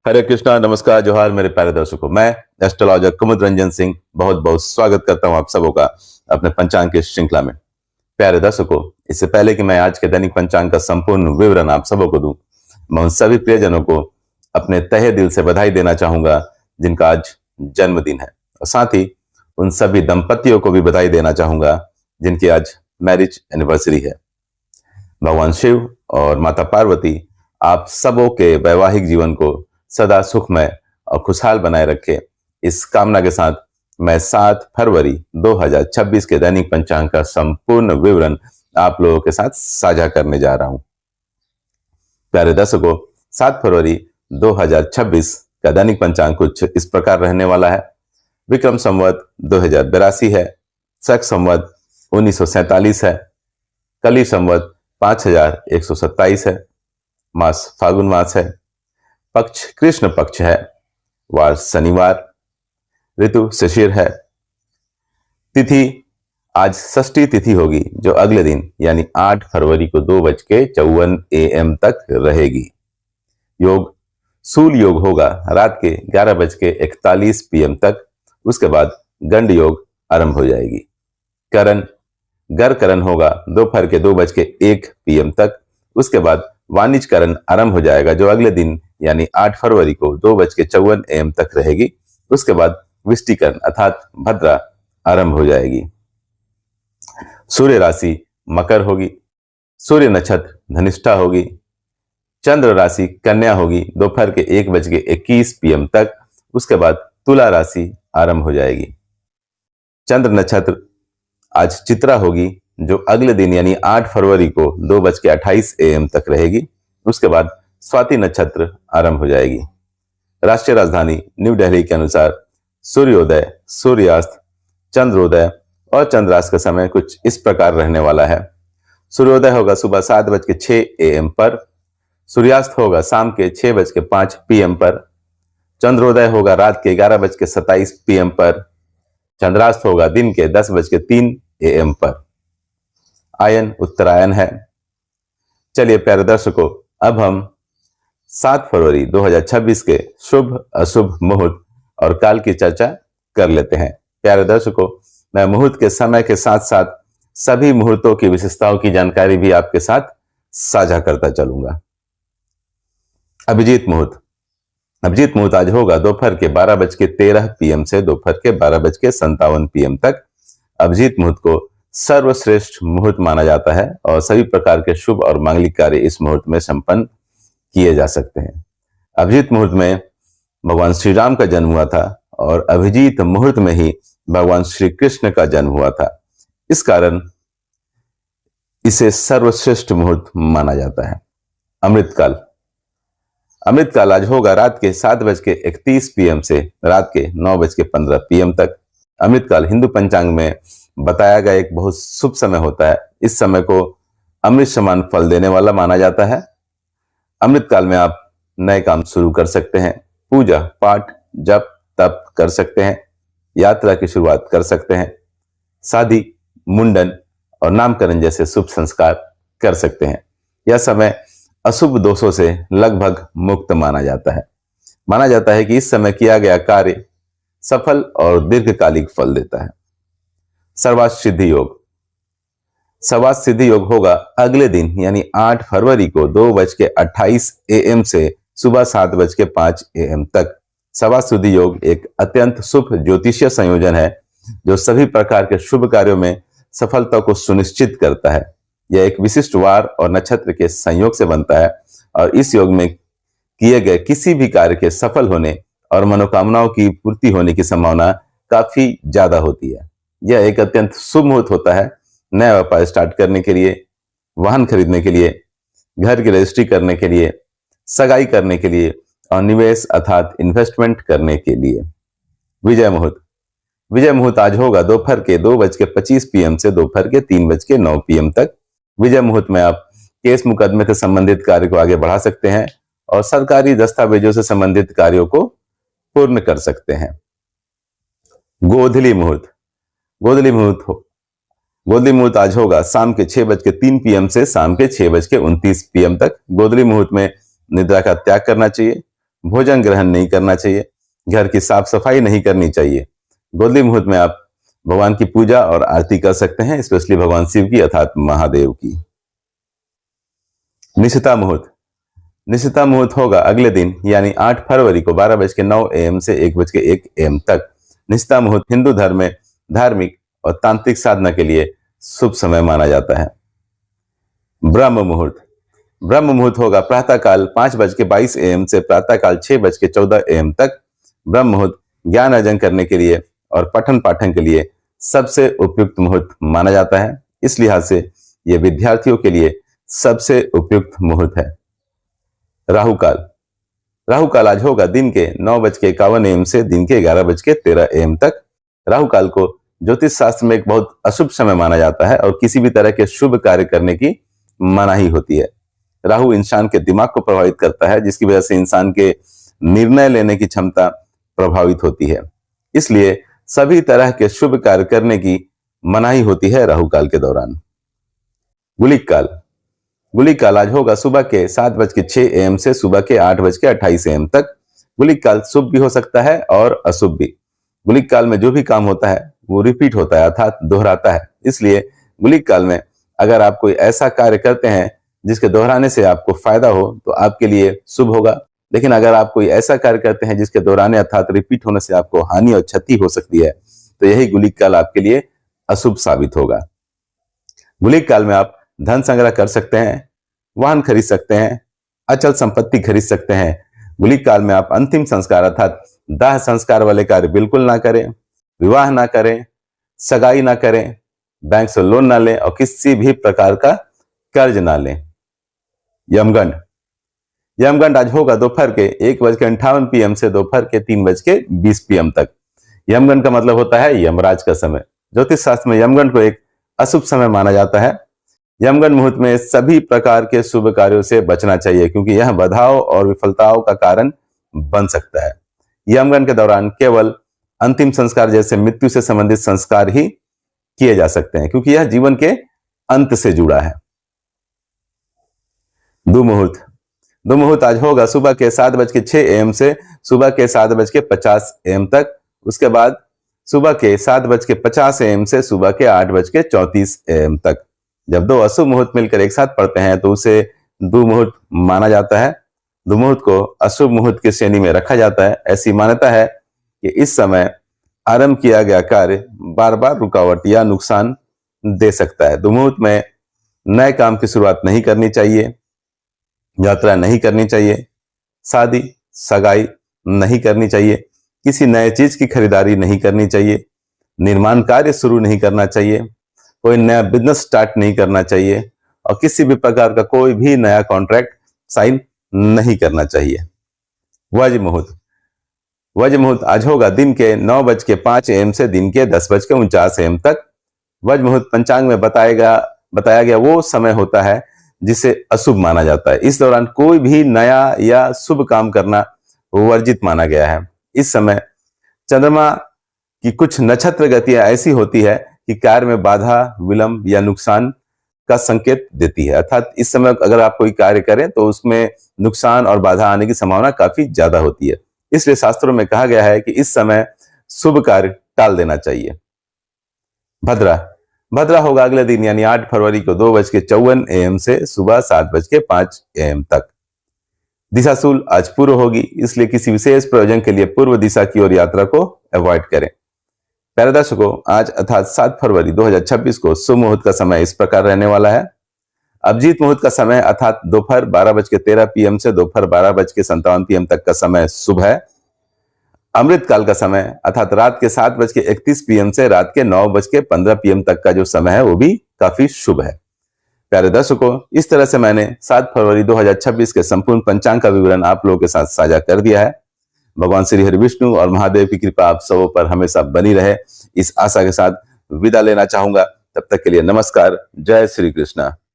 हरे कृष्णा, नमस्कार, जोहार मेरे प्यारे दर्शकों। मैं एस्ट्रोलॉजर कुमुद रंजन सिंह बहुत बहुत स्वागत करता हूं आप सबों का अपने पंचांग की श्रृंखला में। प्यारे दर्शकों, इससे पहले कि मैं आज के दैनिक पंचांग का संपूर्ण विवरण आप सबों को दूं, मैं उन सभी प्रियजनों को अपने तहे दिल से बधाई देना चाहूंगा जिनका आज जन्मदिन है, और साथ ही उन सभी दंपतियों को भी बधाई देना चाहूंगा जिनकी आज मैरिज एनिवर्सरी है। भगवान शिव और माता पार्वती आप सबों के वैवाहिक जीवन को सदा सुखमय और खुशहाल बनाए रखे, इस कामना के साथ मैं 7 फरवरी 2026 के दैनिक पंचांग का संपूर्ण विवरण आप लोगों के साथ साझा करने जा रहा हूं। प्यारे दर्शकों, 7 फरवरी 2026 का दैनिक पंचांग कुछ इस प्रकार रहने वाला है। विक्रम संवत 2082 है, शक संवत 1947 है, कली संवत 5127 है, मास फागुन मास है, पक्ष कृष्ण पक्ष है, वार शनिवार, ऋतु शिशिर है, तिथि आज षष्ठी तिथि होगी जो अगले दिन यानी 8 फरवरी को 2:54 AM तक रहेगी। योग सूल योग होगा रात के 11:41 PM तक, उसके बाद गंड योग आरंभ हो जाएगी। करण गर करण होगा दोपहर के 2:01 PM तक, उसके बाद वाणिज्य करण आरंभ हो जाएगा जो अगले दिन यानी 8 फरवरी को 2:54 AM तक रहेगी। उसके बाद विष्टिकरण अर्थात भद्रा आरंभ हो जाएगी। सूर्य राशि मकर होगी, सूर्य नक्षत्र धनिष्ठा होगी, चंद्र राशि कन्या होगी दोपहर के 1:21 PM तक, उसके बाद तुला राशि आरंभ हो जाएगी। चंद्र नक्षत्र आज चित्रा होगी जो अगले दिन यानी 8 फरवरी को 2:28 AM तक रहेगी। उसके बाद स्वाति नक्षत्र आरंभ हो जाएगी। राष्ट्रीय राजधानी न्यू दिल्ली के अनुसार सूर्योदय, सूर्यास्त, चंद्रोदय और चंद्रास्त का समय कुछ इस प्रकार रहने वाला है। सूर्योदय होगा सुबह 7:06 AM पर, सूर्यास्त होगा शाम के 6:05 PM पर, चंद्रोदय होगा रात के 11:27 PM पर, चंद्रास्त होगा दिन के 10:03 AM पर। आयन उत्तरायण है। चलिए प्यारे दर्शकों, अब हम 7 फरवरी 2026 के शुभ अशुभ मुहूर्त और काल की चर्चा कर लेते हैं। प्यारे दर्शकों, मैं मुहूर्त के समय के साथ साथ सभी मुहूर्तों की विशेषताओं की जानकारी भी आपके साथ साझा करता चलूंगा। अभिजीत मुहूर्त आज होगा दोपहर के 12:13 PM से दोपहर के 12:57 PM तक। अभिजीत मुहूर्त को सर्वश्रेष्ठ मुहूर्त माना जाता है और सभी प्रकार के शुभ और मांगलिक कार्य इस मुहूर्त में संपन्न किए जा सकते हैं। अभिजीत मुहूर्त में भगवान श्री राम का जन्म हुआ था और अभिजीत मुहूर्त में ही भगवान श्री कृष्ण का जन्म हुआ था। इस कारण इसे सर्वश्रेष्ठ मुहूर्त माना जाता है। अमृतकाल आज होगा रात के 7:31 PM से रात के 9:15 PM तक। अमृतकाल हिंदू पंचांग में बताया गया एक बहुत शुभ समय होता है। इस समय को अमृत समान फल देने वाला माना जाता है। अमृतकाल में आप नए काम शुरू कर सकते हैं, पूजा पाठ जप तप कर सकते हैं, यात्रा की शुरुआत कर सकते हैं, शादी मुंडन और नामकरण जैसे शुभ संस्कार कर सकते हैं। यह समय अशुभ दोषों से लगभग मुक्त माना जाता है कि इस समय किया गया कार्य सफल और दीर्घकालिक फल देता है। सर्वार्थ सिद्धि योग होगा अगले दिन यानी 8 फरवरी को 2:28 AM से सुबह 7:05 AM तक। सर्वार्थ सिद्धि योग एक अत्यंत शुभ ज्योतिषीय संयोजन है जो सभी प्रकार के शुभ कार्यों में सफलता को सुनिश्चित करता है। यह एक विशिष्ट वार और नक्षत्र के संयोग से बनता है और इस योग में किए गए किसी भी कार्य के सफल होने और मनोकामनाओं की पूर्ति होने की संभावना काफी ज्यादा होती है। यह एक अत्यंत शुभ मुहूर्त होता है नया व्यापार स्टार्ट करने के लिए, वाहन खरीदने के लिए, घर की रजिस्ट्री करने के लिए, सगाई करने के लिए और निवेश अर्थात इन्वेस्टमेंट करने के लिए। विजय मुहूर्त आज होगा दोपहर के 2:25 PM से दोपहर के 3:09 PM तक। विजय मुहूर्त में आप केस मुकदमे से संबंधित कार्य को आगे बढ़ा सकते हैं और सरकारी दस्तावेजों से संबंधित कार्यों को पूर्ण कर सकते हैं। गोधली मुहूर्त आज होगा शाम के 6:03 PM से शाम के 6:29 PM तक। गोधली मुहूर्त में निद्रा का त्याग करना चाहिए भोजन ग्रहण नहीं करना चाहिए, घर की साफ सफाई नहीं करनी चाहिए। गोधूली मुहूर्त में आप भगवान की पूजा और आरती कर सकते हैं, स्पेशली भगवान शिव की अर्थात महादेव की। निशिता मुहूर्त, निशिता मुहूर्त होगा अगले दिन यानी 8 फरवरी को 12:09 AM से 1:01 AM तक। निशिता मुहूर्त हिंदू धर्म में धार्मिक और तांत्रिक साधना के लिए शुभ समय माना जाता है। ब्रह्म मुहूर्त, ब्रह्म मुहूर्त होगा प्रातःकाल 5:22 AM से प्रातःकाल 6:14 AM तक। ब्रह्म मुहूर्त ज्ञान अर्जन करने के लिए और पठन पाठन के लिए सबसे उपयुक्त मुहूर्त माना जाता है। इस लिहाज से यह विद्यार्थियों के लिए सबसे उपयुक्त मुहूर्त है। राहु काल, राहु काल आज होगा दिन के 9:51 AM से दिन के 11:13 AM तक। राहु काल को ज्योतिष शास्त्र में एक बहुत अशुभ समय माना जाता है और किसी भी तरह के शुभ कार्य करने की मनाही होती है। राहु इंसान के दिमाग को प्रभावित करता है, जिसकी वजह से इंसान के निर्णय लेने की क्षमता प्रभावित होती है। इसलिए सभी तरह के शुभ कार्य करने की मनाही होती है राहु काल के दौरान। गुलिक काल, गुलिक काल आज होगा सुबह के 7:06 AM से सुबह के 8:28 AM तक। गुलिक काल शुभ भी हो सकता है और अशुभ भी। गुलिक काल में जो भी काम होता है वो रिपीट होता है अर्थात दोहराता है। इसलिए गुलिक काल में अगर आप कोई ऐसा कार्य करते हैं जिसके दोहराने से आपको फायदा हो तो आपके लिए शुभ होगा, लेकिन अगर आप कोई ऐसा कार्य करते हैं जिसके दोहराने अर्थात रिपीट होने से आपको हानि और क्षति हो सकती है तो यही गुलिक काल आपके लिए अशुभ साबित होगा। गुलिक काल में आप धन संग्रह कर सकते हैं, वाहन खरीद सकते हैं, अचल संपत्ति खरीद सकते हैं। गुलिक काल में आप अंतिम संस्कार अर्थात दाह संस्कार वाले कार्य बिल्कुल ना करें, विवाह ना करें, सगाई ना करें, बैंक से लोन ना लें और किसी भी प्रकार का कर्ज ना लें। यमगंड, यमगंड आज होगा दोपहर के 1:58 PM से दोपहर के 3:20 PM तक। यमगंड का मतलब होता है यमराज का समय। ज्योतिष शास्त्र में यमगंड को एक अशुभ समय माना जाता है। यमगंड मुहूर्त में सभी प्रकार के शुभ कार्यों से बचना चाहिए क्योंकि यह बाधाओं और विफलताओं का कारण बन सकता है। यमगंड के दौरान केवल अंतिम संस्कार जैसे मृत्यु से संबंधित संस्कार ही किए जा सकते हैं क्योंकि यह जीवन के अंत से जुड़ा है। दुमुहूर्त, दुमुहूर्त आज होगा सुबह के 7:06 AM से सुबह के 7:50 AM तक। उसके बाद सुबह के 7:50 AM से सुबह के 8:34 AM तक। जब दो अशुभ मुहूर्त मिलकर एक साथ पड़ते हैं तो उसे दुमुहूर्त माना जाता है। दुमुहूर्त को अशुभ मुहूर्त की श्रेणी में रखा जाता है। ऐसी मान्यता है कि इस समय आरंभ किया गया कार्य बार बार रुकावट या नुकसान दे सकता है। दुमुहूर्त में नए काम की शुरुआत नहीं करनी चाहिए, यात्रा नहीं करनी चाहिए, शादी सगाई नहीं करनी चाहिए, किसी नए चीज की खरीदारी नहीं करनी चाहिए, निर्माण कार्य शुरू नहीं करना चाहिए, कोई नया बिजनेस स्टार्ट नहीं करना चाहिए और किसी भी प्रकार का कोई भी नया कॉन्ट्रैक्ट साइन नहीं करना चाहिए। वज्र मुहूर्त, वज्र मुहूर्त आज होगा दिन के 9:05 AM से दिन के 10:49 AM तक। वज्र मुहूर्त पंचांग में बताया गया वो समय होता है जिसे अशुभ माना जाता है। इस दौरान कोई भी नया या शुभ काम करना वर्जित माना गया है। इस समय चंद्रमा की कुछ नक्षत्र गतियां ऐसी होती है कि कार्य में बाधा, विलंब या नुकसान का संकेत देती है। अर्थात इस समय अगर आप कोई कार्य करें तो उसमें नुकसान और बाधा आने की संभावना काफी ज्यादा होती है। इसलिए शास्त्रों में कहा गया है कि इस समय शुभ कार्य टाल देना चाहिए। भद्रा, भद्रा होगा अगले दिन यानी 8 फरवरी को 2:54 AM से सुबह 7:05 AM तक। दिशाशूल आज पूर्व होगी, इसलिए किसी विशेष प्रयोजन के लिए पूर्व दिशा की ओर यात्रा को अवॉइड करें। प्यारे दर्शकों, आज अर्थात 7 फरवरी 2026 को शुभ मुहूर्त का समय इस प्रकार रहने वाला है। अभिजीत मुहूर्त का समय अर्थात दोपहर 12:13 PM से दोपहर 12:57 PM तक का समय शुभ है। अमृत काल का समय अर्थात रात के 7:31 PM से रात के 9:15 PM तक का जो समय है वो भी काफी शुभ है। प्यारे दर्शकों, इस तरह से मैंने 7 फरवरी 2026 के संपूर्ण पंचांग का विवरण आप लोगों के साथ साझा कर दिया है। भगवान श्री हरि विष्णु और महादेव की कृपा आप सबों पर हमेशा बनी रहे, इस आशा के साथ विदा लेना चाहूंगा। तब तक के लिए नमस्कार। जय श्री कृष्णा।